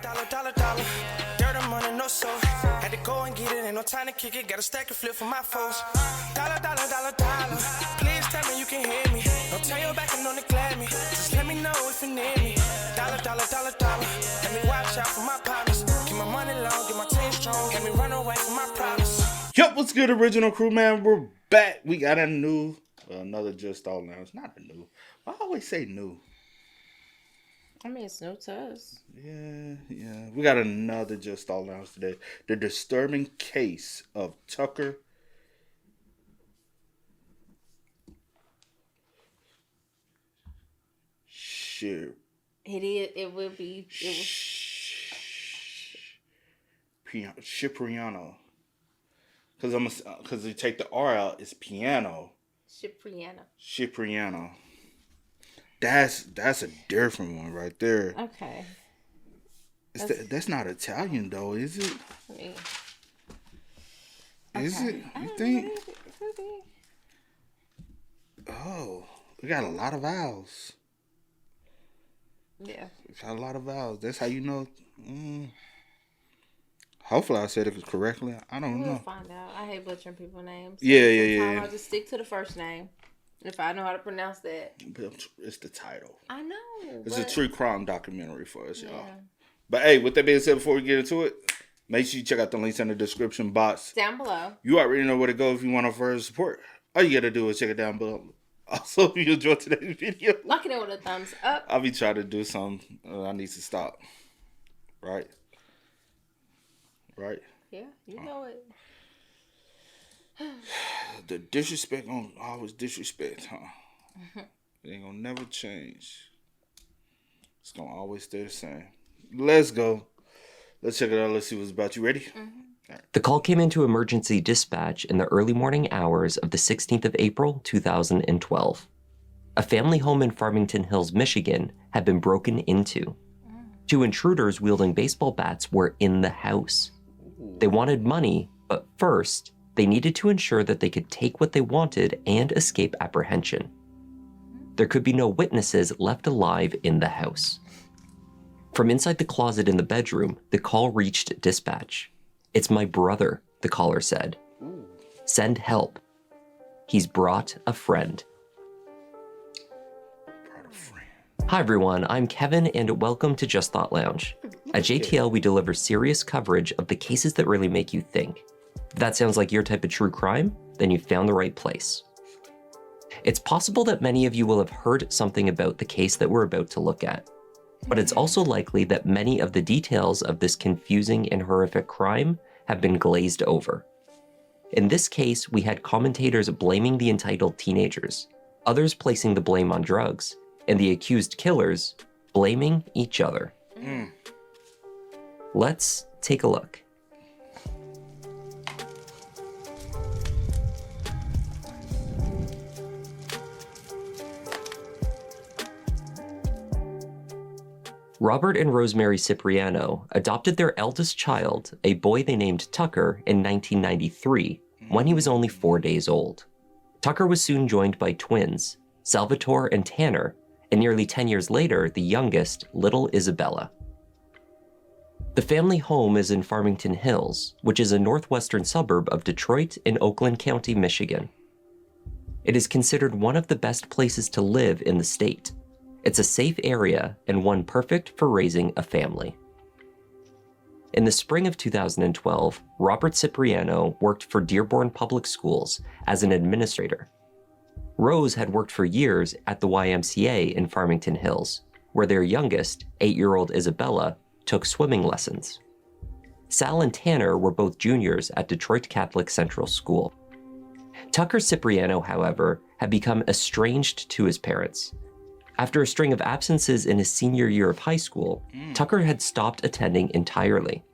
Dollar. Dirt and money, no soul. Had to go and get it, ain't no time to kick it. Got a stack of flip for my foes. Dollar. Please tell me you can hear me. Don't turn your back and don't neglect me. Just let me know if you need me. Dollar. Let me watch out for my partners. Keep my money long, get my team strong. Let me run away from my problems. Yup, what's good, original crew, man? We're back. We got another Just All Now. It's not a new. I always say new. I mean, it's new to us. Yeah. We got another Just All Now today. The disturbing case of Tucker Cipriano. Because you take the R out, it's piano. Cipriano. That's a different one right there. Okay. That's not Italian though, is it? Me. Is it? You think? Could be. Oh, we got a lot of vowels. Yeah. We got a lot of vowels. That's how you know. Hopefully I said it correctly. I don't know. We'll find out. I hate butchering people's names. Yeah. I'll just stick to the first name. If I know how to pronounce that. It's the title. I know. It's a true crime documentary for us, y'all. Yeah. But hey, with that being said, before we get into it, make sure you check out the links in the description box. Down below. You already know where to go if you want to further support. All you got to do is check it down below. Also, if you enjoyed today's video, lock it in with a thumbs up. I'll be trying to do something. I need to stop. Right? Yeah, you know it. The disrespect gonna always disrespect, huh? It ain't gonna never change. It's gonna always stay the same. Let's go. Let's check it out. Let's see what's about. You ready? Mm-hmm. Right. The call came into emergency dispatch in the early morning hours of the 16th of April, 2012. A family home in Farmington Hills, Michigan, had been broken into. Two intruders wielding baseball bats were in the house. They wanted money, but first, they needed to ensure that they could take what they wanted and escape apprehension. There could be no witnesses left alive in the house. From inside the closet in the bedroom, the call reached dispatch. "It's my brother," the caller said. "Send help. He's brought a friend." Hi everyone, I'm Kevin and welcome to Just Thought Lounge. At JTL, we deliver serious coverage of the cases that really make you think. If that sounds like your type of true crime, then you've found the right place. It's possible that many of you will have heard something about the case that we're about to look at, but it's also likely that many of the details of this confusing and horrific crime have been glazed over. In this case, we had commentators blaming the entitled teenagers, others placing the blame on drugs, and the accused killers blaming each other. Let's take a look. Robert and Rosemary Cipriano adopted their eldest child, a boy they named Tucker, in 1993, when he was only 4 days old. Tucker was soon joined by twins, Salvatore and Tanner, and nearly 10 years later, the youngest, little Isabella. The family home is in Farmington Hills, which is a northwestern suburb of Detroit in Oakland County, Michigan. It is considered one of the best places to live in the state. It's a safe area and one perfect for raising a family. In the spring of 2012, Robert Cipriano worked for Dearborn Public Schools as an administrator. Rose had worked for years at the YMCA in Farmington Hills, where their youngest, 8-year-old Isabella, took swimming lessons. Sal and Tanner were both juniors at Detroit Catholic Central School. Tucker Cipriano, however, had become estranged to his parents. After a string of absences in his senior year of high school, Tucker had stopped attending entirely.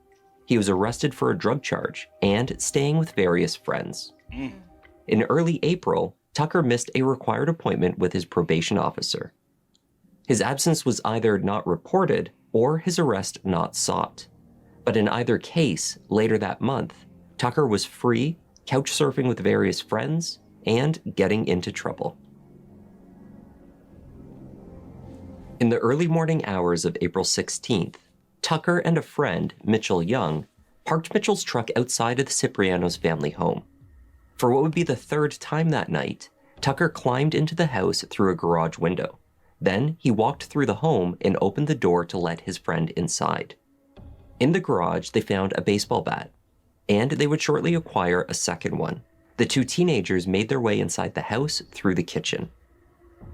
He was arrested for a drug charge and staying with various friends. In early April, Tucker missed a required appointment with his probation officer. His absence was either not reported or his arrest not sought. But in either case, later that month, Tucker was free, couch surfing with various friends, and getting into trouble. In the early morning hours of April 16th, Tucker and a friend, Mitchell Young, parked Mitchell's truck outside of the Cypriano's family home. For what would be the third time that night, Tucker climbed into the house through a garage window. Then he walked through the home and opened the door to let his friend inside. In the garage, they found a baseball bat, and they would shortly acquire a second one. The two teenagers made their way inside the house through the kitchen.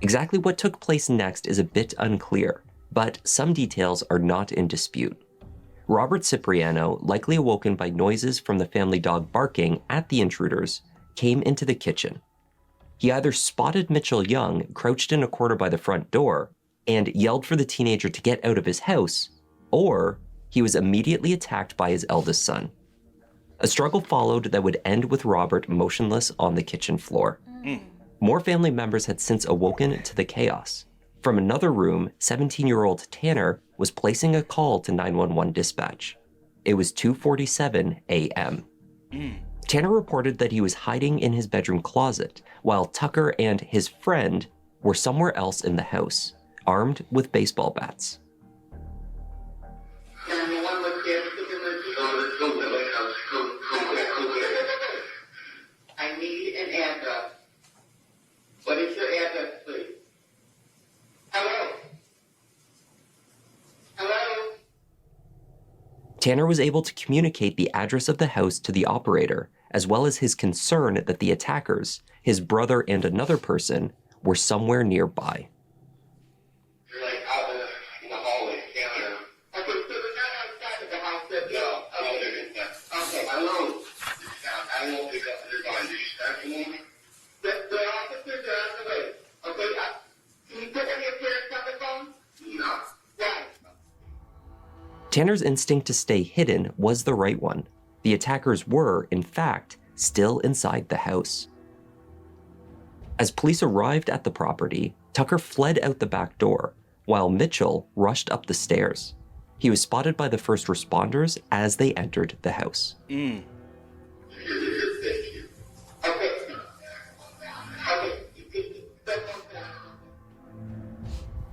Exactly what took place next is a bit unclear, but some details are not in dispute. Robert Cipriano, likely awoken by noises from the family dog barking at the intruders, came into the kitchen. He either spotted Mitchell Young crouched in a corner by the front door and yelled for the teenager to get out of his house, or he was immediately attacked by his eldest son. A struggle followed that would end with Robert motionless on the kitchen floor. More family members had since awoken to the chaos. From another room, 17-year-old Tanner was placing a call to 911 dispatch. It was 2:47 a.m. Tanner reported that he was hiding in his bedroom closet, while Tucker and his friend were somewhere else in the house, armed with baseball bats. I need an address. What is your address, please? Hello? Hello? Tanner was able to communicate the address of the house to the operator, as well as his concern that the attackers, his brother and another person, were somewhere nearby. You're like out in the hallway, Tanner. Okay, so they're not outside of the house that no. Okay, hello. I won't pick up your gun. Do you start me? The officers are on the way. Okay, can you put any appearance on the phone? No. Why? Tanner's instinct to stay hidden was the right one. The attackers were, in fact, still inside the house. As police arrived at the property, Tucker fled out the back door, while Mitchell rushed up the stairs. He was spotted by the first responders as they entered the house.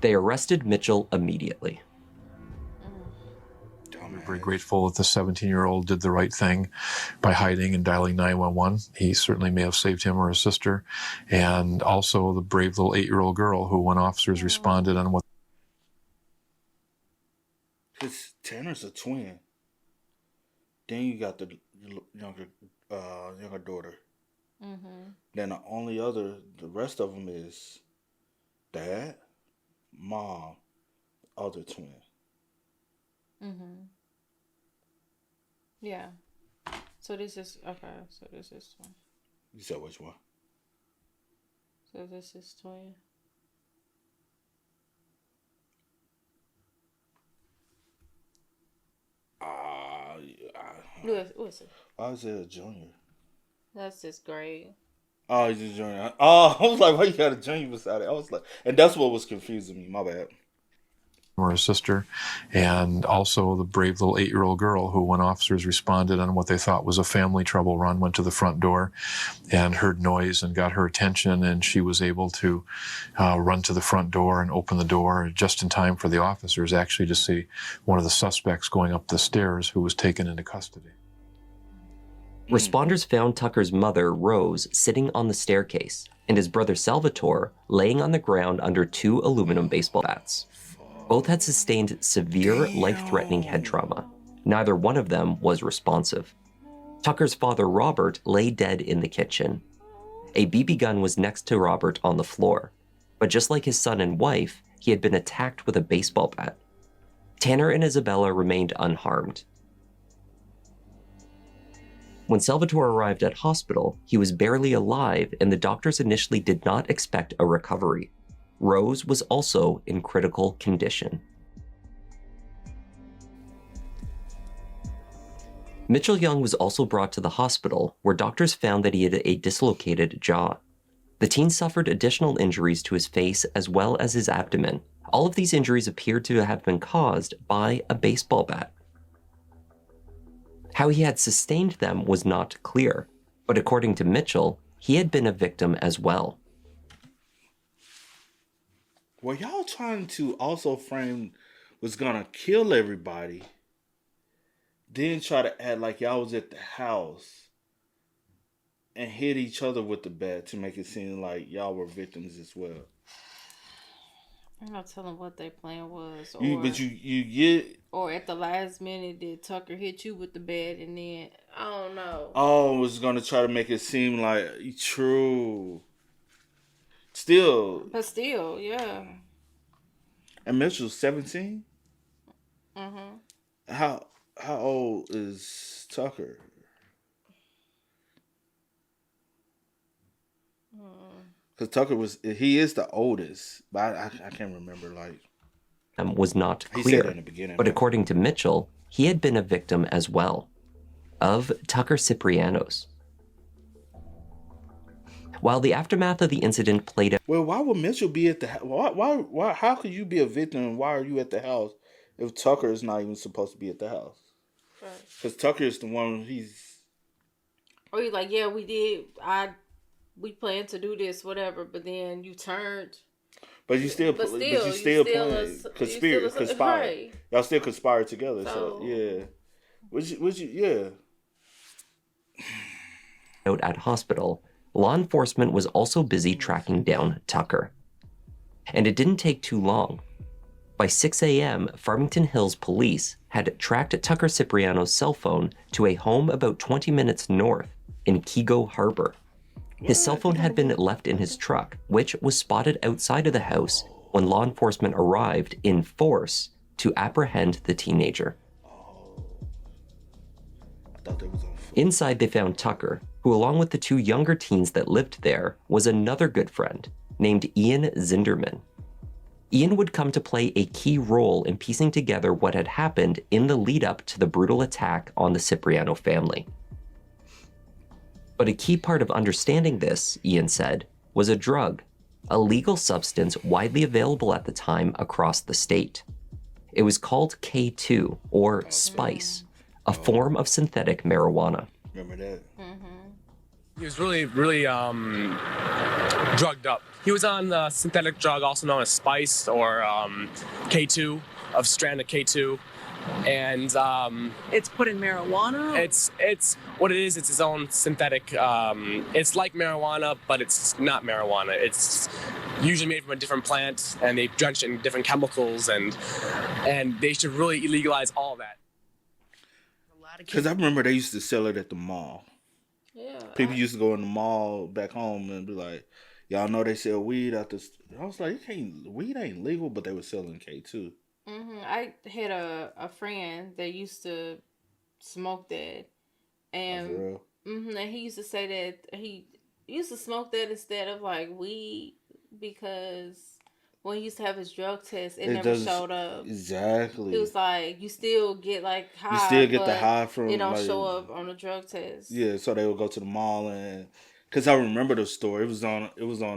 They arrested Mitchell immediately. We're very grateful that the 17-year-old did the right thing by hiding and dialing 911. He certainly may have saved him or his sister. And also the brave little 8-year-old girl who, when officers responded on what... Because Tanner's a twin. Then you got the younger daughter. Then the rest of them is dad, mom, other twin. Yeah. So this is okay. So this is twin. You said which one? So this is twin. What's it? I was a junior. That's just great. Oh, he's a junior. Oh, I was like, why you got a junior beside it? I was like, and that's what was confusing me. My bad. Or his sister, and also the brave little 8-year-old girl who, when officers responded on what they thought was a family trouble run, went to the front door and heard noise and got her attention, and she was able to run to the front door and open the door just in time for the officers actually to see one of the suspects going up the stairs who was taken into custody. Responders found Tucker's mother, Rose, sitting on the staircase, and his brother Salvatore laying on the ground under 2 aluminum baseball bats. Both had sustained severe, life-threatening head trauma. Neither one of them was responsive. Tucker's father, Robert, lay dead in the kitchen. A BB gun was next to Robert on the floor, but just like his son and wife, he had been attacked with a baseball bat. Tanner and Isabella remained unharmed. When Salvatore arrived at hospital, he was barely alive, and the doctors initially did not expect a recovery. Rose was also in critical condition. Mitchell Young was also brought to the hospital, where doctors found that he had a dislocated jaw. The teen suffered additional injuries to his face as well as his abdomen. All of these injuries appeared to have been caused by a baseball bat. How he had sustained them was not clear, but according to Mitchell, he had been a victim as well. Were y'all trying to also frame was gonna kill everybody, then try to act like y'all was at the house and hit each other with the bat to make it seem like y'all were victims as well. I'm not telling what their plan was. Or, You get... Or at the last minute, did Tucker hit you with the bat and then, I don't know. Oh, was going to try to make it seem like true. Still. But still, yeah. And Mitchell's 17? Mm-hmm. How old is Tucker? Because Tucker he is the oldest, but I can't remember, like. Was not He clear, said that in the beginning, but right? according to Mitchell, he had been a victim as well of Tucker Cipriano's. While the aftermath of the incident played out, Well, why would Mitchell be at the house? Why? How could you be a victim and why are you at the house if Tucker is not even supposed to be at the house? Because Tucker is the one Or you like, yeah, we planned to do this, whatever, but then you turned. But you still playing conspired. Right. Y'all still conspired together. So yeah. Yeah. out at hospital, law enforcement was also busy tracking down Tucker. And it didn't take too long. By 6 a.m., Farmington Hills police had tracked Tucker Cipriano's cell phone to a home about 20 minutes north in Kego Harbor. His cell phone had been left in his truck, which was spotted outside of the house when law enforcement arrived in force to apprehend the teenager. I thought that was on. Inside, they found Tucker, who, along with the two younger teens that lived there, was another good friend named Ian Zinderman. Ian would come to play a key role in piecing together what had happened in the lead-up to the brutal attack on the Cypriano family. But a key part of understanding this, Ian said, was a drug, a legal substance widely available at the time across the state. It was called K2, or spice, a form of synthetic marijuana. Remember that? He was really drugged up. He was on the synthetic drug also known as spice or K2, of strand of K2. And it's put in marijuana? It's what it is, it's its own synthetic, it's like marijuana, but it's not marijuana. It's usually made from a different plant, and they drench it in different chemicals, and they should really legalize all that. Because I remember they used to sell it at the mall. Yeah. People used to go in the mall back home and be like, y'all know they sell weed out this. I was like, weed ain't legal, but they were selling K2. Mm-hmm. I had a friend that used to smoke that, and For real? and he used to say that he used to smoke that instead of like weed because when he used to have his drug test, it never showed up. Exactly. It was like you still get like high. You still get the high from it don't like, show up on the drug test. Yeah, so they would go to the mall and because I remember the store. It was on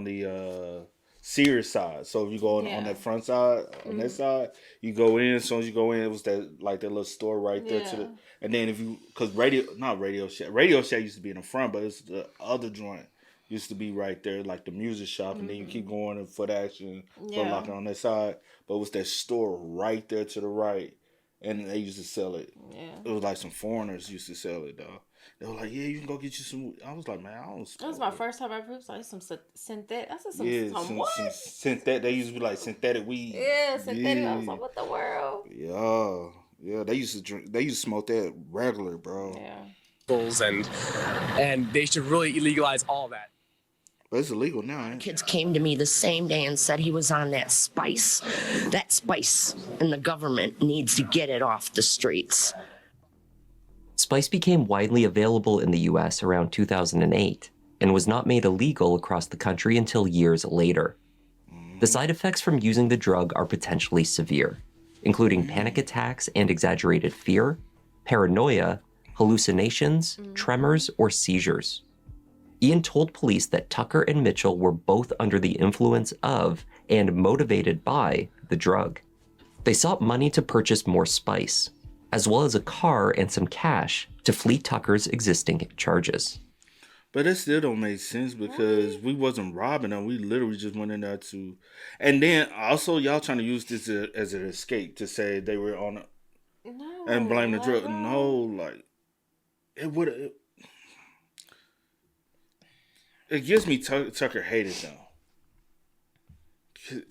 the Sears side. So if you go on that front side, on that side, you go in. As soon as you go in, it was that little store right there to the. And then because Radio Shack used to be in the front, but it's the other joint used to be right there, like the music shop, and then you keep going to Foot Action, Foot Locker on that side. But it was that store right there to the right, and they used to sell it. Yeah, it was like some foreigners used to sell it though. They were like, yeah, you can go get you some. I was like, man, I don't. That was my first time ever. It was like some synthetic. I said some what? Some synthetic. They used to be like synthetic weed. Yeah, synthetic. I was like, what the world? Yeah. They used to drink. They used to smoke that regular, bro. Yeah. And they should really legalize all that. But it's illegal now, ain't it? Kids came to me the same day and said he was on that spice. That spice, and the government needs to get it off the streets. Spice became widely available in the US around 2008 and was not made illegal across the country until years later. The side effects from using the drug are potentially severe, including panic attacks and exaggerated fear, paranoia, hallucinations, tremors, or seizures. Ian told police that Tucker and Mitchell were both under the influence of and motivated by the drug. They sought money to purchase more spice, as well as a car and some cash to flee Tucker's existing charges. But that still don't make sense because we wasn't robbing them. We literally just went in there to, and then also y'all trying to use this as an escape to say they were on No, and blame the drug. bro. No, like it would. It gives me Tucker hated them,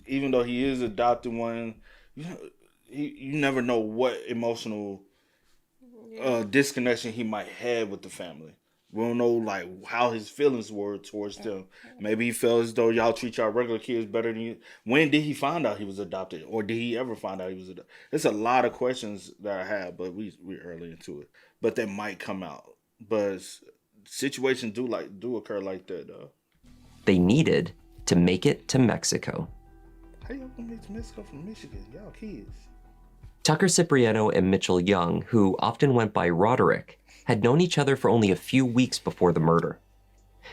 even though he is adopted one. You never know what emotional disconnection he might have with the family. We don't know like how his feelings were towards them. Maybe he felt as though y'all treat y'all regular kids better than you. When did he find out he was adopted, or did he ever find out he was adopted? There's a lot of questions that I have, but we're early into it. But that might come out. But situations do occur like that, though. They needed to make it to Mexico. How y'all gonna make to Mexico from Michigan? Y'all kids. Tucker Cipriano and Mitchell Young, who often went by Roderick, had known each other for only a few weeks before the murder.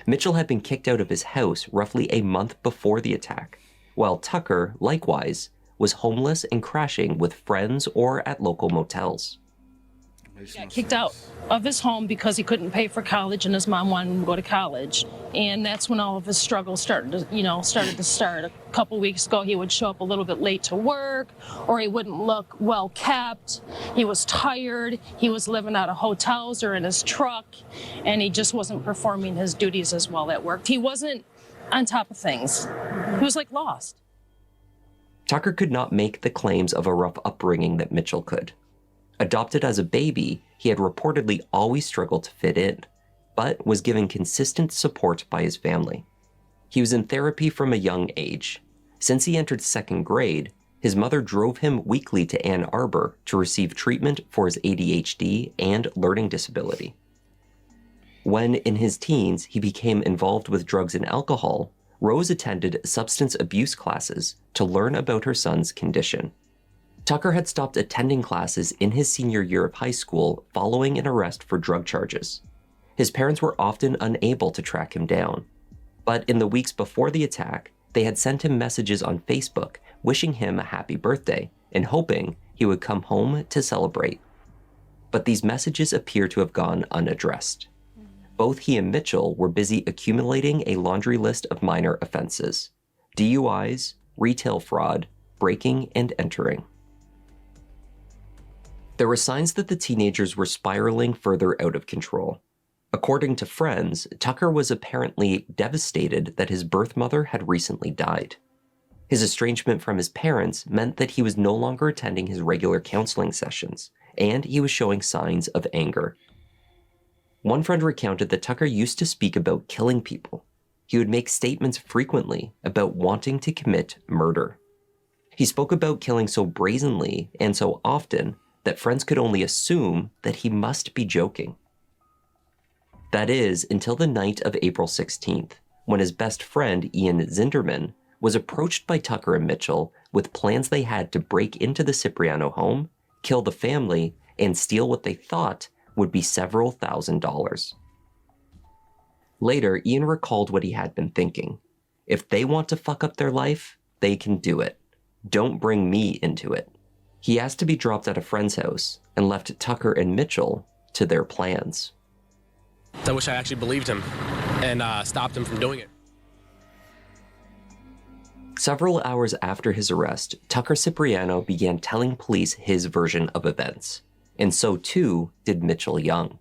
Mitchell had been kicked out of his house roughly a month before the attack, while Tucker, likewise, was homeless and crashing with friends or at local motels. He got kicked out of his home because he couldn't pay for college and his mom wanted him to go to college. And that's when all of his struggles started to start. A couple weeks ago, he would show up a little bit late to work, or he wouldn't look well kept. He was tired. He was living out of hotels or in his truck, and he just wasn't performing his duties as well at work. He wasn't on top of things. He was like lost. Tucker could not make the claims of a rough upbringing that Mitchell could. Adopted as a baby, he had reportedly always struggled to fit in, but was given consistent support by his family. He was in therapy from a young age. Since he entered second grade, his mother drove him weekly to Ann Arbor to receive treatment for his ADHD and learning disability. When in his teens he became involved with drugs and alcohol, Rose attended substance abuse classes to learn about her son's condition. Tucker had stopped attending classes in his senior year of high school following an arrest for drug charges. His parents were often unable to track him down, but in the weeks before the attack, they had sent him messages on Facebook wishing him a happy birthday and hoping he would come home to celebrate. But these messages appear to have gone unaddressed. Both he and Mitchell were busy accumulating a laundry list of minor offenses: DUIs, retail fraud, breaking and entering. There were signs that the teenagers were spiraling further out of control. According to friends, Tucker was apparently devastated that his birth mother had recently died. His estrangement from his parents meant that he was no longer attending his regular counseling sessions, and he was showing signs of anger. One friend recounted that Tucker used to speak about killing people. He would make statements frequently about wanting to commit murder. He spoke about killing so brazenly and so often that friends could only assume that he must be joking. That is, until the night of April 16th, when his best friend, Ian Zinderman, was approached by Tucker and Mitchell with plans they had to break into the Cipriano home, kill the family, and steal what they thought would be several $1,000s. Later, Ian recalled what he had been thinking. If they want to fuck up their life, they can do it. Don't bring me into it. He asked to be dropped at a friend's house and left Tucker and Mitchell to their plans. I wish I actually believed him and stopped him from doing it. Several hours after his arrest, Tucker Cipriano began telling police his version of events, and so too did Mitchell Young.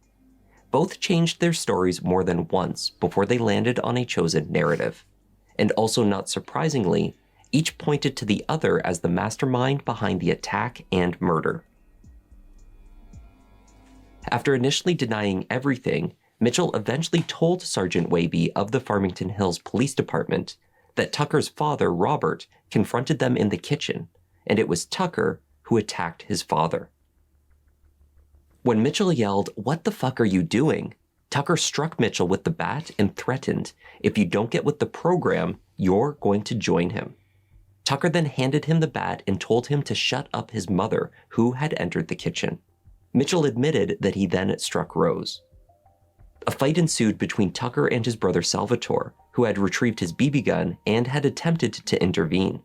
Both changed their stories more than once before they landed on a chosen narrative, and also not surprisingly, each pointed to the other as the mastermind behind the attack and murder. After initially denying everything, Mitchell eventually told Sergeant Waby of the Farmington Hills Police Department that Tucker's father, Robert, confronted them in the kitchen, and it was Tucker who attacked his father. When Mitchell yelled, "What the fuck are you doing?" Tucker struck Mitchell with the bat and threatened, "If you don't get with the program, you're going to join him." Tucker then handed him the bat and told him to shut up his mother, who had entered the kitchen. Mitchell admitted that he then struck Rose. A fight ensued between Tucker and his brother Salvatore, who had retrieved his BB gun and had attempted to intervene.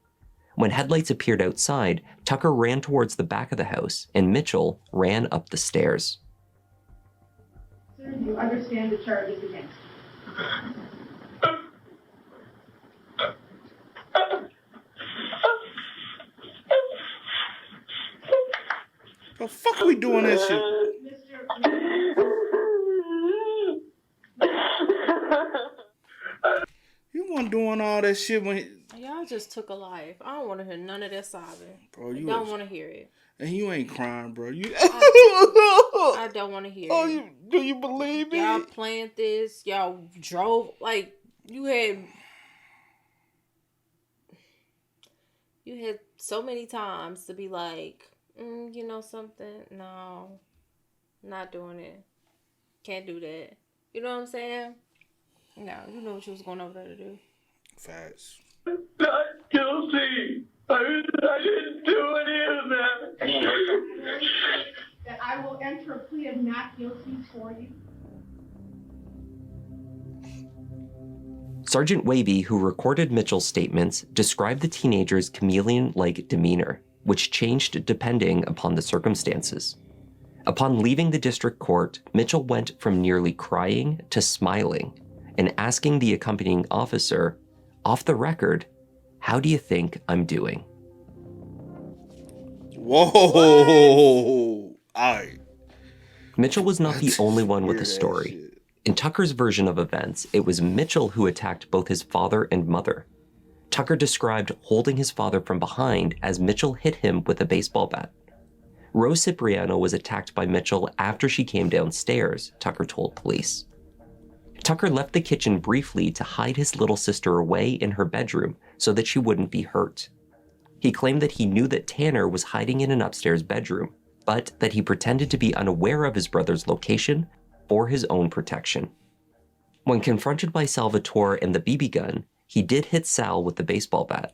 When headlights appeared outside, Tucker ran towards the back of the house, and Mitchell ran up the stairs. Sir, do you understand the charges against you? The fuck are we doing that shit? You weren't doing all that shit when Y'all just took a life. I don't want to hear none of that sobbing. bro, I don't want to hear it. And you ain't crying, bro. You I don't want to hear it. Do you believe me? Y'all planned this. Y'all drove like you had so many times to be like, you know something? No, not doing it. Can't do that. You know what I'm saying? No, you know what you was going over there to do. Facts. Not guilty. I didn't do any of that. That I will enter a plea of not guilty for you. Sergeant Wavy, who recorded Mitchell's statements, described the teenager's chameleon-like demeanor, which changed depending upon the circumstances. Upon leaving the district court, Mitchell went from nearly crying to smiling and asking the accompanying officer, off the record, how do you think I'm doing? Whoa! All right. Mitchell was not the only one with a story. In Tucker's version of events, it was Mitchell who attacked both his father and mother. Tucker described holding his father from behind as Mitchell hit him with a baseball bat. Rose Cipriano was attacked by Mitchell after she came downstairs, Tucker told police. Tucker left the kitchen briefly to hide his little sister away in her bedroom so that she wouldn't be hurt. He claimed that he knew that Tanner was hiding in an upstairs bedroom, but that he pretended to be unaware of his brother's location for his own protection. When confronted by Salvatore and the BB gun, he did hit Sal with the baseball bat.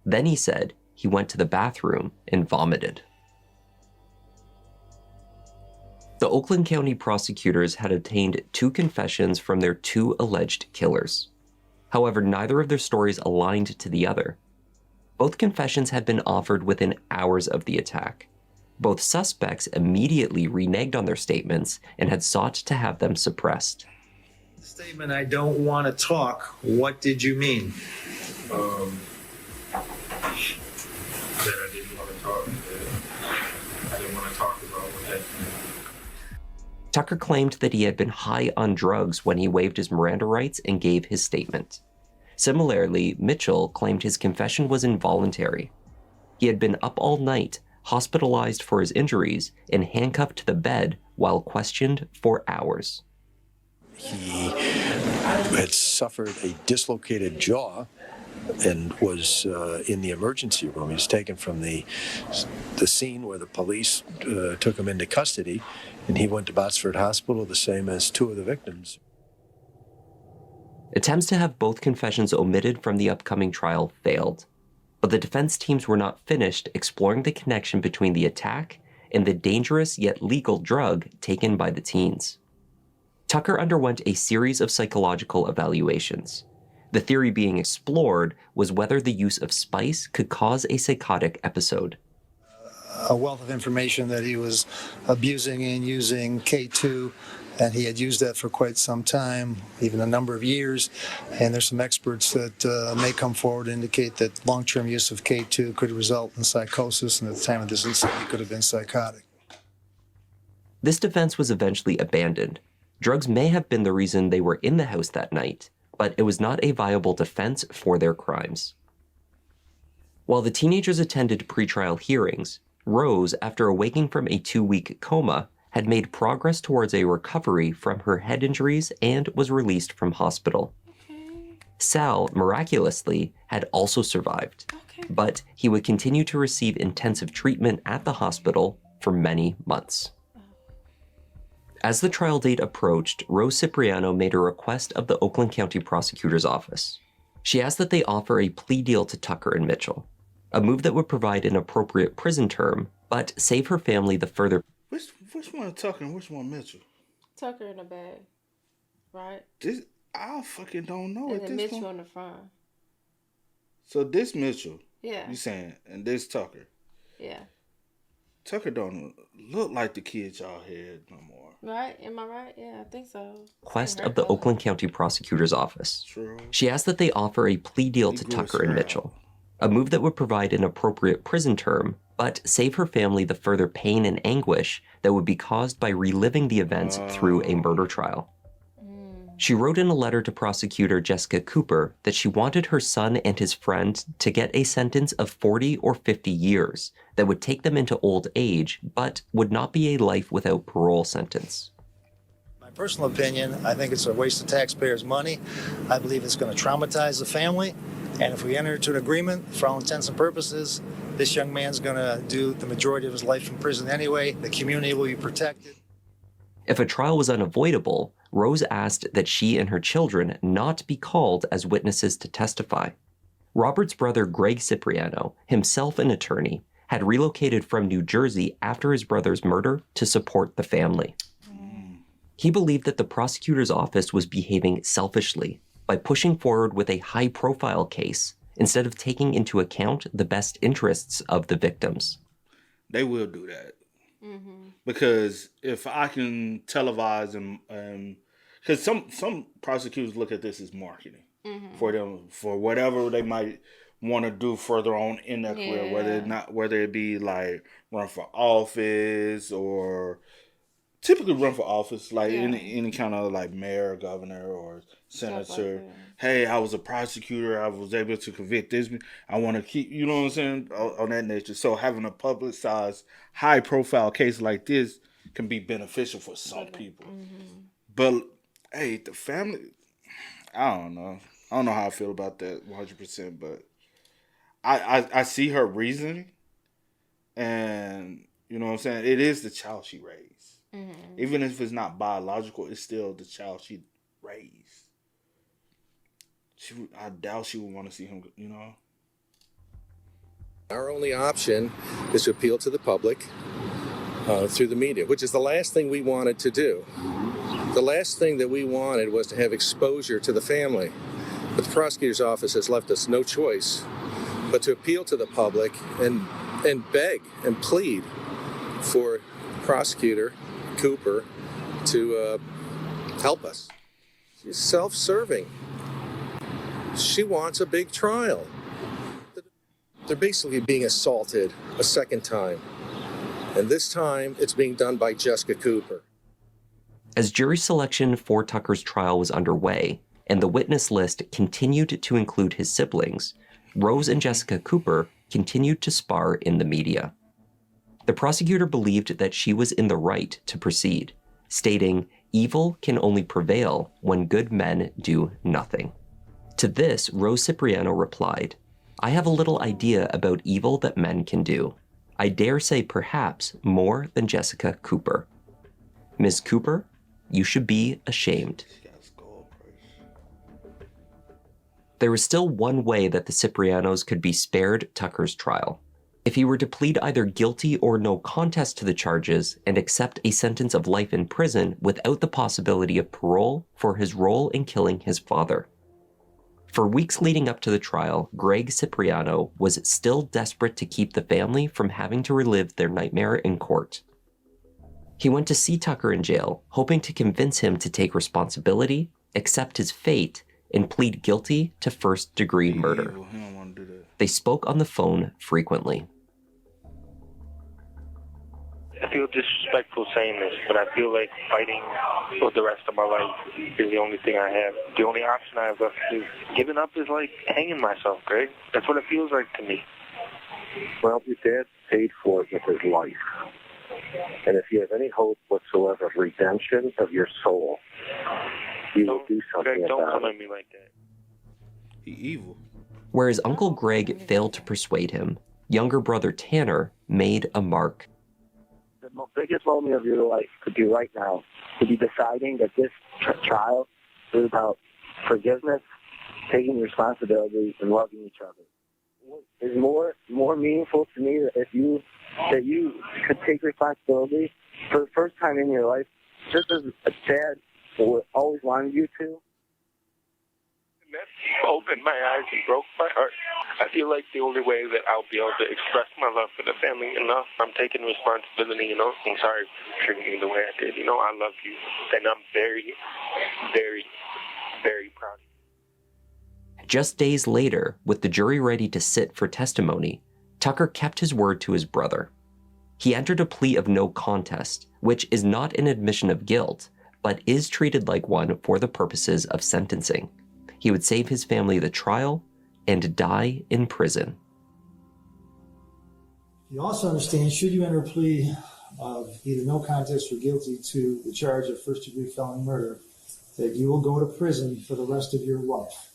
Then he said he went to the bathroom and vomited. The Oakland County prosecutors had obtained 2 confessions from their 2 alleged killers. However, neither of their stories aligned to the other. Both confessions had been offered within hours of the attack. Both suspects immediately reneged on their statements and had sought to have them suppressed. Statement, I don't want to talk. What did you mean? That I didn't want to talk. I didn't want to talk about what that meant. Tucker claimed that he had been high on drugs when he waived his Miranda rights and gave his statement. Similarly, Mitchell claimed his confession was involuntary. He had been up all night, hospitalized for his injuries, and handcuffed to the bed while questioned for hours. He had suffered a dislocated jaw and was in the emergency room. He was taken from the scene where the police took him into custody, and he went to Botsford Hospital, the same as 2 of the victims. Attempts to have both confessions omitted from the upcoming trial failed, but the defense teams were not finished exploring the connection between the attack and the dangerous yet legal drug taken by the teens. Tucker underwent a series of psychological evaluations. The theory being explored was whether the use of spice could cause a psychotic episode. A wealth of information that he was abusing and using K2, and he had used that for quite some time, even a number of years. And there's some experts that may come forward to indicate that long-term use of K2 could result in psychosis, and at the time of this incident, he could have been psychotic. This defense was eventually abandoned. Drugs may have been the reason they were in the house that night, but it was not a viable defense for their crimes. While the teenagers attended pretrial hearings, Rose, after awaking from a 2-week coma, had made progress towards a recovery from her head injuries and was released from hospital. Sal, miraculously, had also survived, but he would continue to receive intensive treatment at the hospital for many months. As the trial date approached, Rose Cipriano made a request of the Oakland County Prosecutor's Office. She asked that they offer a plea deal to Tucker and Mitchell, a move that would provide an appropriate prison term, but save her family the further... Which one Tucker and which one Mitchell? Tucker in the back, right? I fucking don't know. And then Mitchell in the front. So this Mitchell, yeah, you saying, and this Tucker. Yeah. Tucker don't look like the kid y'all had no more. Right? Am I right? Yeah, I think so. Request of the Oakland County Prosecutor's Office. True. She asked that they offer a plea deal to grew Tucker us and out. Mitchell, a move that would provide an appropriate prison term, but save her family the further pain and anguish that would be caused by reliving the events through a murder trial. She wrote in a letter to prosecutor Jessica Cooper that she wanted her son and his friend to get a sentence of 40 or 50 years that would take them into old age, but would not be a life without parole sentence. My personal opinion, I think it's a waste of taxpayers' money. I believe it's going to traumatize the family. And if we enter into an agreement, for all intents and purposes, this young man's going to do the majority of his life in prison anyway. The community will be protected. If a trial was unavoidable, Rose asked that she and her children not be called as witnesses to testify. Robert's brother Greg Cipriano, himself an attorney, had relocated from New Jersey after his brother's murder to support the family. He believed that the prosecutor's office was behaving selfishly by pushing forward with a high-profile case instead of taking into account the best interests of the victims. They will do that. Because if I can televise and because some prosecutors look at this as marketing for them, for whatever they might want to do further on in their career, whether it be like run for office or typically run for office, like any kind of like mayor, governor, or senator. Like, hey, I was a prosecutor. I was able to convict this. I want to keep, you know what I'm saying, on that nature. So having a publicized, high-profile case like this can be beneficial for some people. But, hey, the family, I don't know. I don't know how I feel about that 100%, but I see her reasoning. And, you know what I'm saying, it is the child she raised. Even if it's not biological, it's still the child she raised. I doubt she would want to see him, you know. Our only option is to appeal to the public through the media, which is the last thing we wanted to do. The last thing that we wanted was to have exposure to the family. But the prosecutor's office has left us no choice but to appeal to the public and beg and plead for prosecutor Cooper to help us. She's self-serving. She wants a big trial. They're basically being assaulted a second time. And this time, it's being done by Jessica Cooper. As jury selection for Tucker's trial was underway, and the witness list continued to include his siblings, Rose and Jessica Cooper continued to spar in the media. The prosecutor believed that she was in the right to proceed, stating, "Evil can only prevail when good men do nothing." To this, Rose Cipriano replied, "I have a little idea about evil that men can do. I dare say perhaps more than Jessica Cooper. Ms. Cooper, you should be ashamed." There was still one way that the Ciprianos could be spared Tucker's trial. If he were to plead either guilty or no contest to the charges and accept a sentence of life in prison without the possibility of parole for his role in killing his father. For weeks leading up to the trial, Greg Cipriano was still desperate to keep the family from having to relive their nightmare in court. He went to see Tucker in jail, hoping to convince him to take responsibility, accept his fate, and plead guilty to first-degree murder. They spoke on the phone frequently. I feel disrespectful saying this, but I feel like fighting for the rest of my life is the only thing I have. The only option I have left is giving up is like hanging myself, Greg. That's what it feels like to me. Well, your dad paid for it with his life. And if you have any hope whatsoever of redemption of your soul, you will do something Greg, don't about come it. at me like that. He evil. Whereas Uncle Greg failed to persuade him, younger brother Tanner made a mark. The biggest moment of your life could be right now, to be deciding that this trial is about forgiveness, taking responsibility, and loving each other. What is more meaningful to me that you could take responsibility for the first time in your life, just as a dad would always wanted you to. That opened my eyes and broke my heart. I feel like the only way that I'll be able to express my love for the family enough, I'm taking responsibility, you know. I'm sorry for treating you the way I did. You know, I love you. And I'm very, very, very proud of you. Just days later, with the jury ready to sit for testimony, Tucker kept his word to his brother. He entered a plea of no contest, which is not an admission of guilt, but is treated like one for the purposes of sentencing. He would save his family the trial and die in prison. You also understand, should you enter a plea of either no contest or guilty to the charge of first-degree felony murder, that you will go to prison for the rest of your life.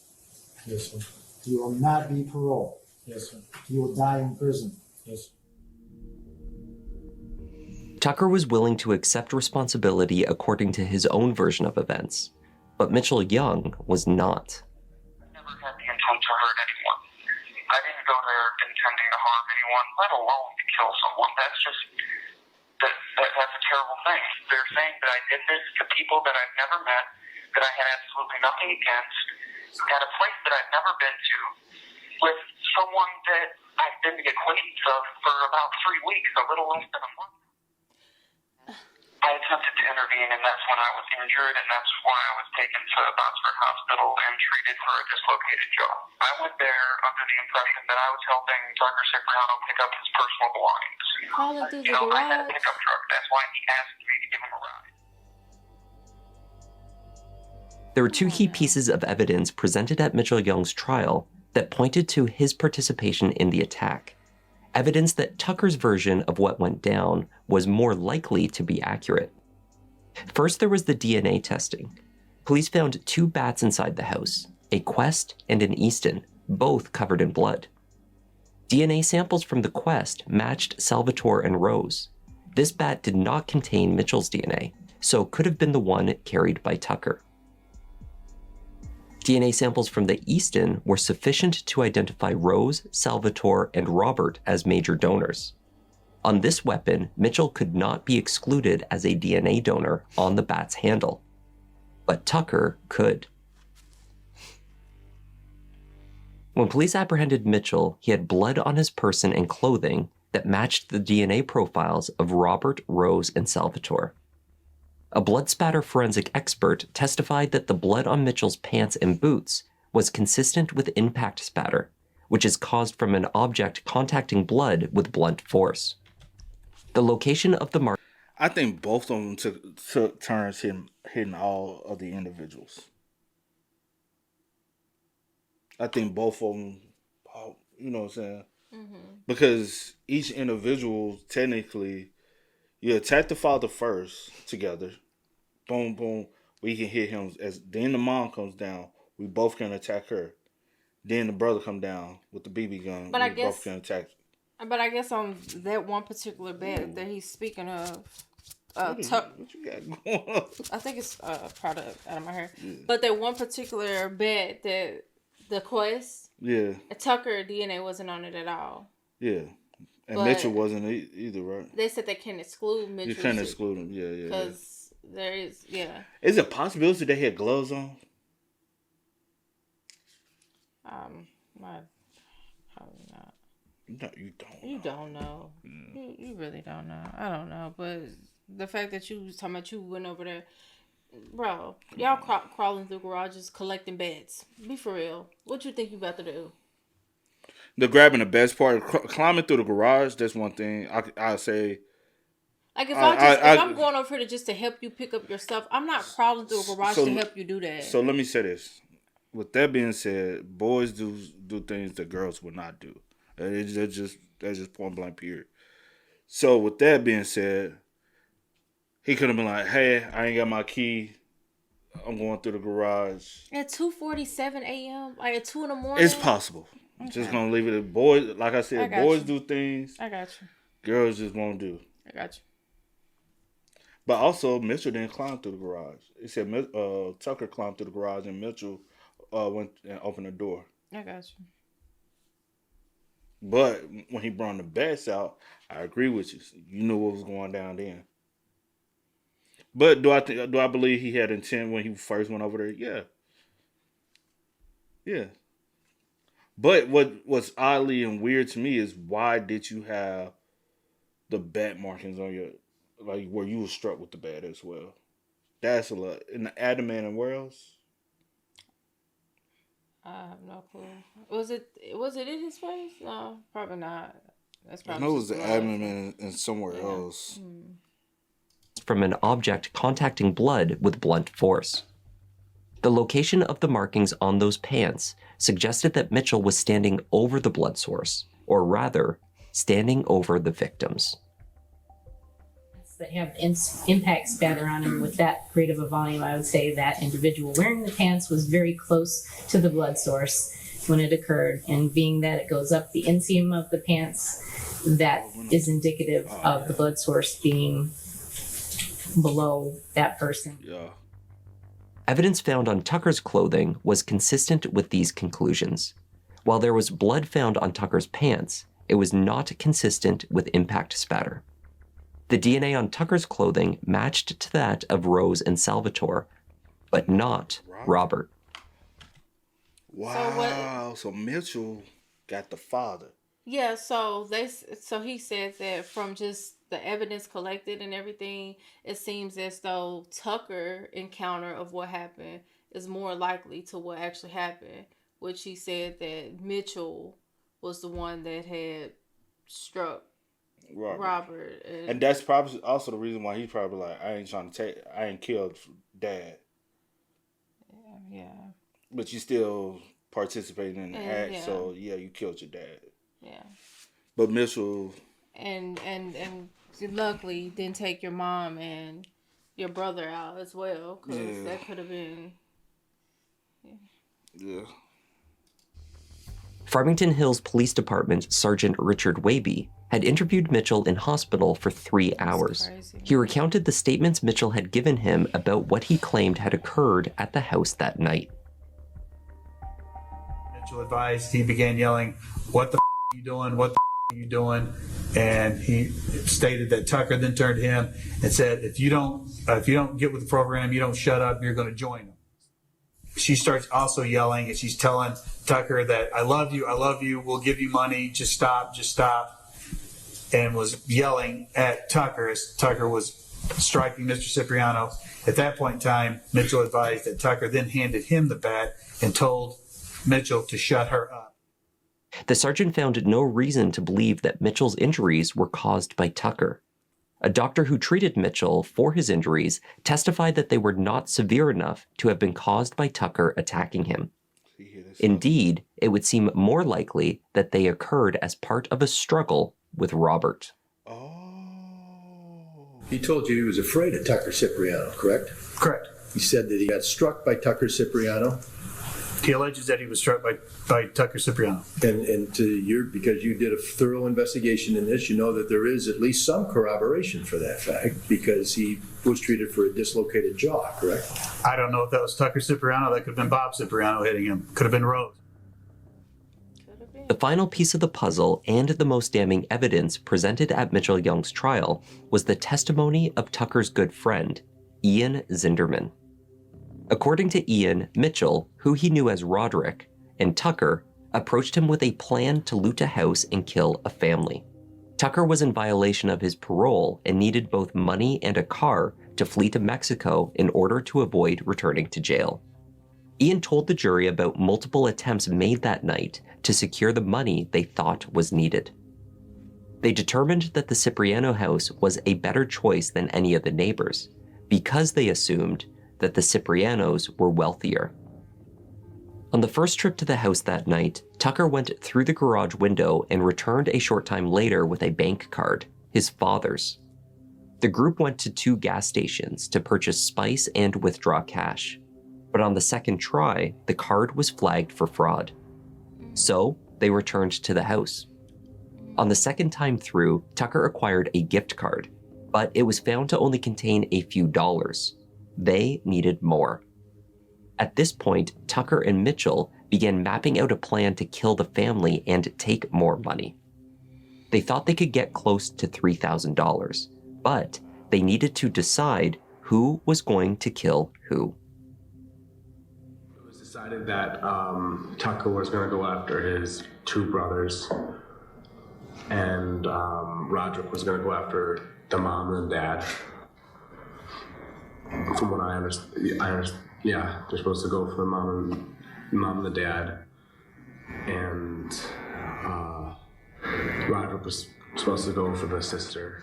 Yes, sir. You will not be paroled. Yes, sir. You will die in prison. Yes. Tucker was willing to accept responsibility according to his own version of events, but Mitchell Young was not. I never had the intent to hurt anyone. I didn't go there intending to harm anyone, let alone to kill someone. That's just, that's a terrible thing. They're saying that I did this to people that I've never met, that I had absolutely nothing against, at a place that I've never been to, with someone that I've been the acquaintance of for about 3 weeks, a little less than a month. I attempted to intervene, and that's when I was injured, and that's why I was taken to Botsford Hospital and treated for a dislocated jaw. I went there under the impression that I was helping Tucker Cipriano pick up his personal belongings. Calling through the I had a garage. pickup truck. That's why he asked me to give him a ride. There were two key pieces of evidence presented at Mitchell Young's trial that pointed to his participation in the attack. Evidence that Tucker's version of what went down was more likely to be accurate. First, there was the DNA testing. Police found 2 bats inside the house, a Quest and an Easton, both covered in blood. DNA samples from the Quest matched Salvatore and Rose. This bat did not contain Mitchell's DNA, so could have been the one carried by Tucker. DNA samples from the Easton were sufficient to identify Rose, Salvatore, and Robert as major donors. On this weapon, Mitchell could not be excluded as a DNA donor on the bat's handle, but Tucker could. When police apprehended Mitchell, he had blood on his person and clothing that matched the DNA profiles of Robert, Rose, and Salvatore. A blood spatter forensic expert testified that the blood on Mitchell's pants and boots was consistent with impact spatter, which is caused from an object contacting blood with blunt force. The location of the mark. I think both of them took turns hitting all of the individuals. I think both of them, you know what I'm saying? Mm-hmm. Because each individual, technically, you attack the father first together. Boom, boom. We can hit him. Then the mom comes down. We both can attack her. Then the brother come down with the BB gun. But we both can attack. But I guess on that one particular bed that he's speaking of, what you got going on? I think it's product out of my hair. Yeah. But that one particular bed that the Quest, Tucker DNA wasn't on it at all. Yeah. And Mitchell wasn't either, right? They said they can't exclude Mitchell. You can't exclude him, yeah. Because there is, Is it a possibility they had gloves on? Probably not. No, you don't. You don't know. You really don't know. I don't know, but the fact that you was talking about you went over there, bro, y'all crawling through garages collecting beds. Be for real. What you think you about to do? The grabbing the best part, climbing through the garage. That's one thing I say. Like if I'm going over here to help you pick up your stuff, I'm not crawling through a garage to help you do that. So let me say this. With that being said, boys do things that girls would not do. That's just point blank period. So with that being said, he could have been like, "Hey, I ain't got my key. I'm going through the garage." At 2:47 a.m., like at 2 in the morning. It's possible. Okay. Just gonna leave it at boys. Like I said, boys do things. I got you. Girls just won't do. I got you. But also, Mitchell didn't climb through the garage. It said Tucker climbed through the garage and Mitchell went and opened the door. I got you. But when he brought the bats out, I agree with you. You knew what was going down then. But do I believe he had intent when he first went over there? Yeah. Yeah. But what's oddly and weird to me is why did you have the bat markings on your, like where you were struck with the bat as well? That's a lot. In the abdomen and where else? I have no clue. Was it in his face? No, probably not. That's I probably know it was just the blood. abdomen and somewhere else. From an object contacting blood with blunt force. The location of the markings on those pants suggested that Mitchell was standing over the blood source, or rather, standing over the victims. That have impact spatter on him with that great of a volume, I would say that individual wearing the pants was very close to the blood source when it occurred, and being that it goes up the inseam of the pants, that is indicative of the blood source being below that person. Yeah. Evidence found on Tucker's clothing was consistent with these conclusions. While there was blood found on Tucker's pants, it was not consistent with impact spatter. The DNA on Tucker's clothing matched to that of Rose and Salvatore, but not Robert. Wow. So Mitchell got the father. Yeah, so he said that from just the evidence collected and everything, it seems as though Tucker encounter of what happened is more likely to what actually happened, which he said that Mitchell was the one that had struck Robert. And that's probably also the reason why he's probably like, I ain't killed Dad. Yeah. But you still participating in the act, yeah. so yeah, you killed your dad. Yeah. But Mitchell and luckily didn't take your mom and your brother out as well, because that could have been. Yeah. Farmington Hills Police Department Sergeant Richard Waby had interviewed Mitchell in hospital for 3 hours. He recounted the statements Mitchell had given him about what he claimed had occurred at the house that night. Mitchell advised, he began yelling, "What the are you doing? What the are you doing?" And he stated that Tucker then turned to him and said, if you don't get with the program, you don't shut up, you're going to join them. She starts also yelling, and she's telling Tucker that, I love you, we'll give you money, just stop, and was yelling at Tucker as Tucker was striking Mr. Cipriano. At that point in time, Mitchell advised that Tucker then handed him the bat and told Mitchell to shut her up. The sergeant found no reason to believe that Mitchell's injuries were caused by Tucker. A doctor who treated Mitchell for his injuries testified that they were not severe enough to have been caused by Tucker attacking him. Indeed, it would seem more likely that they occurred as part of a struggle with Robert. He told you he was afraid of Tucker Cipriano, correct? Correct. He said that he got struck by Tucker Cipriano. He alleges that he was struck by Tucker Cipriano. And because you did a thorough investigation in this, you know that there is at least some corroboration for that fact, because he was treated for a dislocated jaw, correct? I don't know if that was Tucker Cipriano. That could have been Bob Cipriano hitting him. Could have been Rose. The final piece of the puzzle and the most damning evidence presented at Mitchell Young's trial was the testimony of Tucker's good friend, Ian Zinderman. According to Ian, Mitchell, who he knew as Roderick, and Tucker approached him with a plan to loot a house and kill a family. Tucker was in violation of his parole and needed both money and a car to flee to Mexico in order to avoid returning to jail. Ian told the jury about multiple attempts made that night to secure the money they thought was needed. They determined that the Cypriano house was a better choice than any of the neighbors, because they assumed that the Ciprianos were wealthier. On the first trip to the house that night, Tucker went through the garage window and returned a short time later with a bank card, his father's. The group went to 2 gas stations to purchase spice and withdraw cash. But on the second try, the card was flagged for fraud. So they returned to the house. On the second time through, Tucker acquired a gift card, but it was found to only contain a few dollars. They needed more. At this point, Tucker and Mitchell began mapping out a plan to kill the family and take more money. They thought they could get close to $3,000, but they needed to decide who was going to kill who. decided that Tucker was going to go after his two brothers, and Roderick was going to go after the mom and dad. From what I understand, yeah, they're supposed to go for the mom and the dad, and Roderick was supposed to go for the sister.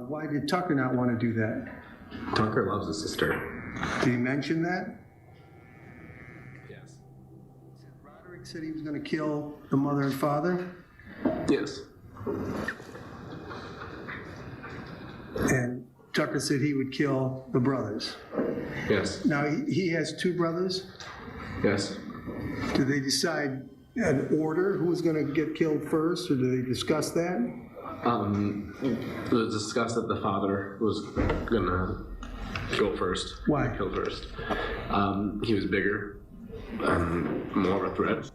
Why did Tucker not want to do that? Tucker loves his sister. Did he mention that? Yes. Roderick said he was going to kill the mother and father? Yes. And Tucker said he would kill the brothers? Yes. Now, he has two brothers? Yes. Did they decide an order who was going to get killed first, or did they discuss that? It was discussed that the father was gonna kill first. Why? Kill first. He was bigger and more of a threat.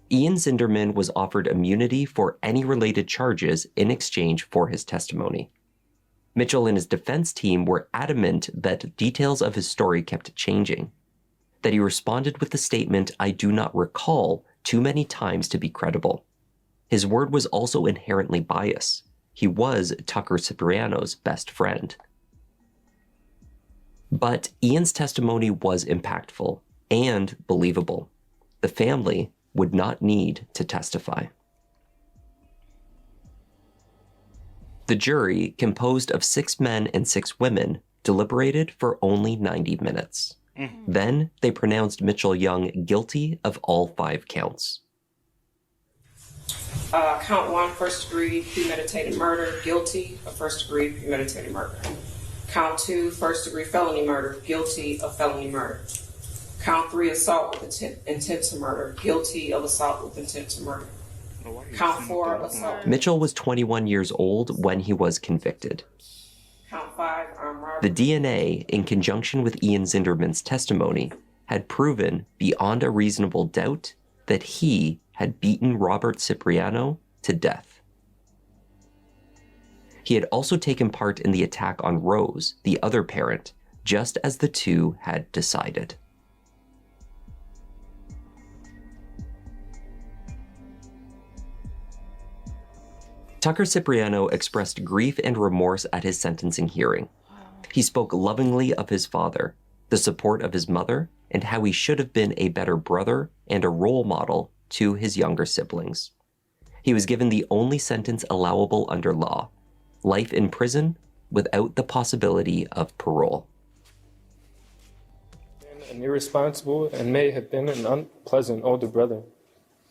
Ian Zinderman was offered immunity for any related charges in exchange for his testimony. Mitchell and his defense team were adamant that details of his story kept changing, that he responded with the statement, "I do not recall," too many times to be credible. His word was also inherently biased. He was Tucker Cipriano's best friend. But Ian's testimony was impactful and believable. The family would not need to testify. The jury, composed of 6 men and 6 women, deliberated for only 90 minutes. Then they pronounced Mitchell Young guilty of all 5 counts. Count 1, first degree premeditated murder, guilty of first degree premeditated murder. Count 2, first degree felony murder, guilty of felony murder. Count 3, assault with intent to murder, guilty of assault with intent to murder. Count 4, assault. Mitchell was 21 years old when he was convicted. Count 5, armed robbery. The DNA, in conjunction with Ian Zinderman's testimony, had proven beyond a reasonable doubt that he had beaten Robert Cipriano to death. He had also taken part in the attack on Rose, the other parent, just as the two had decided. Tucker Cipriano expressed grief and remorse at his sentencing hearing. He spoke lovingly of his father, the support of his mother, and how he should have been a better brother and a role model to his younger siblings. He was given the only sentence allowable under law, life in prison without the possibility of parole. An irresponsible and may have been an unpleasant older brother.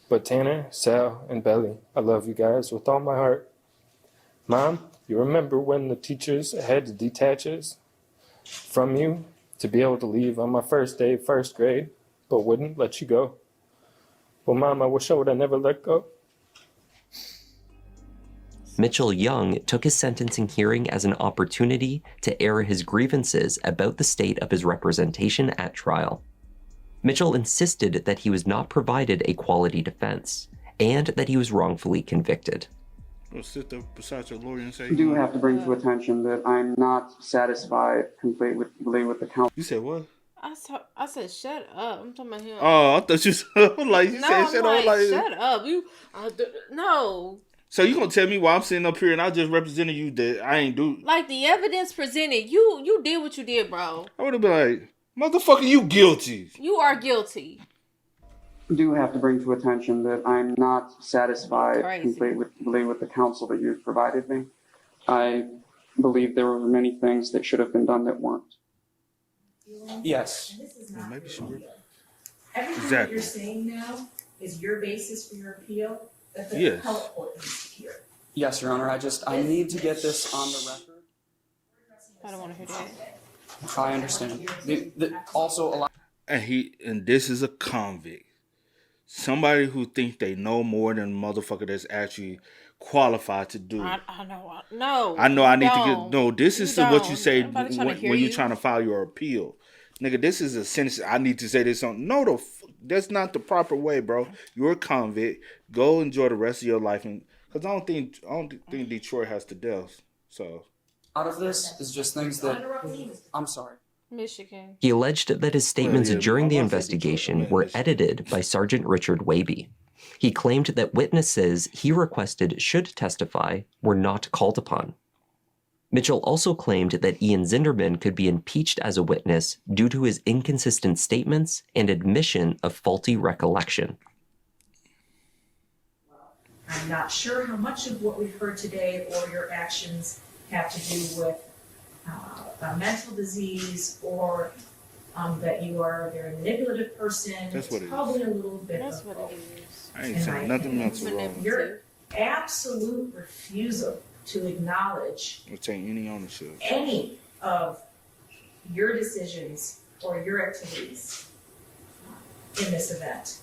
But Tanner, Sal, and Belly, I love you guys with all my heart. Mom, you remember when the teachers had to detach us from you to be able to leave on my first day of first grade, but wouldn't let you go? Well, Mom, I wish I would have never let go. Mitchell Young took his sentencing hearing as an opportunity to air his grievances about the state of his representation at trial. Mitchell insisted that he was not provided a quality defense and that he was wrongfully convicted. Go sit there beside your lawyer and say, I do have to bring to attention that I'm not satisfied completely with the count. You said what? I said shut up. I'm talking about him. Oh, I thought you said like you no, said I'm shut like, up like shut up. No. So you gonna tell me why I'm sitting up here and I just represented you that I ain't do? Like the evidence presented, you did what you did, bro. I would have been like, motherfucker, you guilty. You are guilty. I do have to bring to attention that I'm not satisfied completely with the counsel that you've provided me. I believe there were many things that should have been done that weren't. Yes. Well, maybe she would. Everything that you're saying now is your basis for your appeal that the Yes. appellate court needs to hear. Yes, Your Honor. I need to get this on the record. I don't want to hear that. I understand. Also, a lot. And this is a convict. Somebody who thinks they know more than a motherfucker that's actually qualified to do it. I know. No. I know I need to don't. get. No, this is You what you don't. say Nobody trying to hear when you're you. trying to file your appeal. Nigga, this is a sentence. I need to say this on. No, that's not the proper way, bro. You're a convict. Go enjoy the rest of your life. Because I don't think Detroit has to death. So. out of this is just things that I'm sorry. Michigan. He alleged that his statements during the investigation were edited by Sergeant Richard Waby. He claimed that witnesses he requested should testify were not called upon. Mitchell also claimed that Ian Zinderman could be impeached as a witness due to his inconsistent statements and admission of faulty recollection. I'm not sure how much of what we've heard today or your actions have to do with a mental disease or that you are a very manipulative person. That's what it it's is. probably a little bit That's of what both. it is. I ain't saying nothing mental wrong. Your absolute refusal to acknowledge Or take any ownership. any of your decisions or your activities in this event,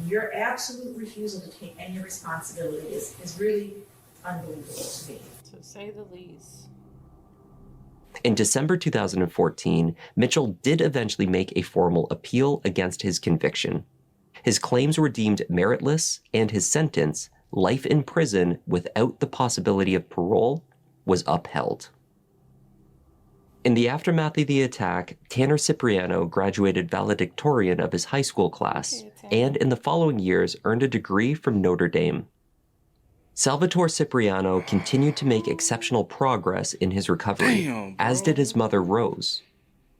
your absolute refusal to take any responsibility is really unbelievable to me. To say the least. In December 2014, Mitchell did eventually make a formal appeal against his conviction. His claims were deemed meritless, and his sentence, life in prison without the possibility of parole, was upheld. In the aftermath of the attack, Tanner Cipriano graduated valedictorian of his high school class, and in the following years earned a degree from Notre Dame. Salvatore Cipriano continued to make exceptional progress in his recovery, as did his mother Rose.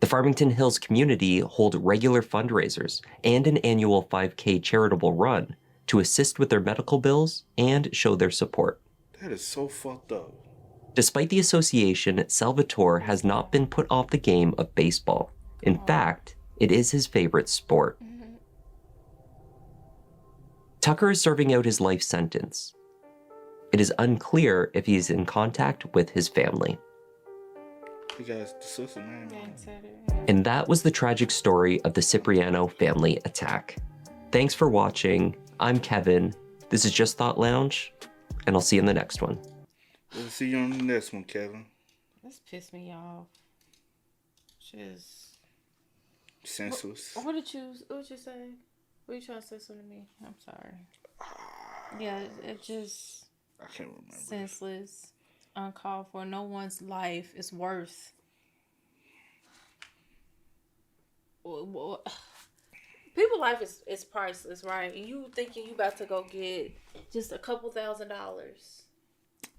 The Farmington Hills community hold regular fundraisers and an annual 5K charitable run to assist with their medical bills and show their support. That is so fucked up. Despite the association, Salvatore has not been put off the game of baseball. In fact, it is his favorite sport. Tucker is serving out his life sentence. It is unclear if he is in contact with his family. You guys, the sister name. And that was the tragic story of the Cipriano family attack. Thanks for watching. I'm Kevin. This is Just Thought Lounge, and I'll see you in the next one. We'll see you on the next one, Kevin. This pissed me off. Just senseless. What did you say? What you trying to say something to me? I'm sorry. Yeah, it just I can't remember. Senseless, uncalled for. No one's life is worth. People's life is priceless, right? And you thinking you about to go get just a couple $1,000.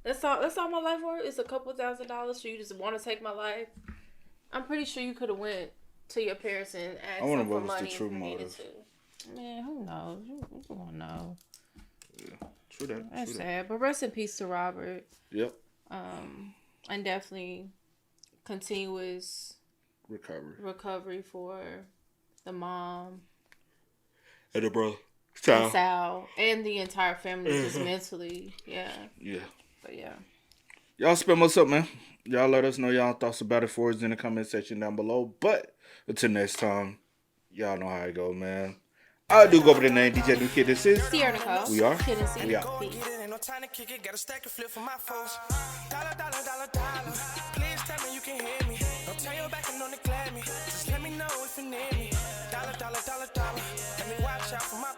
That's all my life worth? It's a couple $1,000, so you just want to take my life? I'm pretty sure you could have went to your parents and asked them for money if you needed to. Man, who knows? You don't know. Yeah, true that. That's sad. But rest in peace to Robert. Yep. And definitely continuous recovery for the mom. And the brother. Sal. And the entire family, just mentally. Yeah. Yeah. But yeah. Y'all spam us up, man. Y'all let us know y'all thoughts about it for us in the comment section down below. But until next time, y'all know how it go, man. I do go by the name DJ New Kid. This is Sierra Nicole. We are. Kid and C. We out. Peace. Time to kick it, got a stack of flip for my folks. Dollar, dollar, dollar, dollar. Please tell me you can hear me. Don't turn your back and don't neglect me. Just let me know if you need me. Dollar, dollar, dollar, dollar. Let me watch out for my